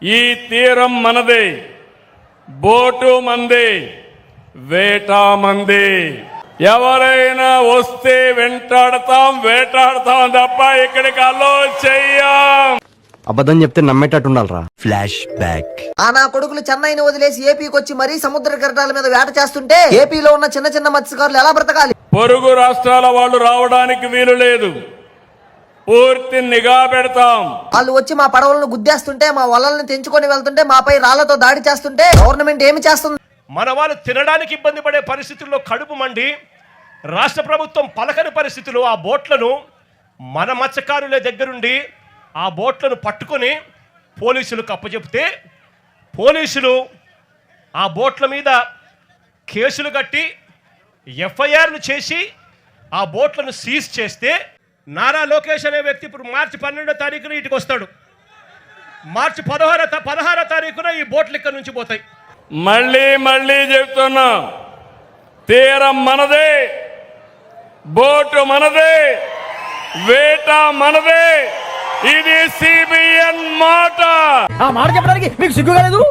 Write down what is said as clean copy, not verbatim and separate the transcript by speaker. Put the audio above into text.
Speaker 1: ఈ తీరం మనదే, బోటు మందే, వేట మందే. ఎవరైనా వస్తే వెంటాడతాం, వేటాడతాం తప్ప ఇక్కడికి అలో చెయ్యం.
Speaker 2: అబద్ధం చెప్తే నమ్మేటట్టు ఉండాలరా. Flash back.
Speaker 3: ఆ నా కొడుకులు చెన్నైని వదిలేసి ఏపీకి వచ్చి మరీ సముద్ర కెరటాల మీద వేట చేస్తుంటే ఏపీలో ఉన్న చిన్న చిన్న మత్స్యకారులు ఎలా బ్రతకాలి?
Speaker 1: పొరుగు రాష్ట్రాల వాళ్ళు రావడానికి వీలు లేదు. పూర్తి నిఘా పెడతాం.
Speaker 3: వాళ్ళు వచ్చి మా పడవలను గుద్దేస్తుంటే, మా వలలను తెంచుకొని వెళ్తుంటే, మాపై రాళ్లతో దాడి చేస్తుంటే గవర్నమెంట్ ఏమి చేస్తుంది?
Speaker 4: మన వాళ్ళు తినడానికి ఇబ్బంది పడే పరిస్థితుల్లో కడుపు మండి రాష్ట్ర ప్రభుత్వం పలకని పరిస్థితుల్లో ఆ బోట్లను మన మత్స్యకారుల దగ్గరుండి ఆ బోట్లను పట్టుకొని పోలీసులకు అప్పచెప్తే పోలీసులు ఆ బోట్ల మీద కేసులు కట్టి ఎఫ్ఐఆర్లు చేసి ఆ బోట్లను సీజ్ చేస్తే నారా లోకేష్ అనే వ్యక్తి ఇప్పుడు మార్చి 12వ తారీఖున ఇటుకు వస్తాడు. మార్చి 16వ తారీఖున ఈ బోట్లు ఇక్కడ నుంచి పోతాయి.
Speaker 1: మళ్ళీ చెప్తున్నా, తీరం మనదే, బోటు మనదే, వేట మనదే. ఇది సిబిఎన్ మాట.
Speaker 5: ఆ మాట చెప్పడానికి మీకు సిగ్గు కాలేదు?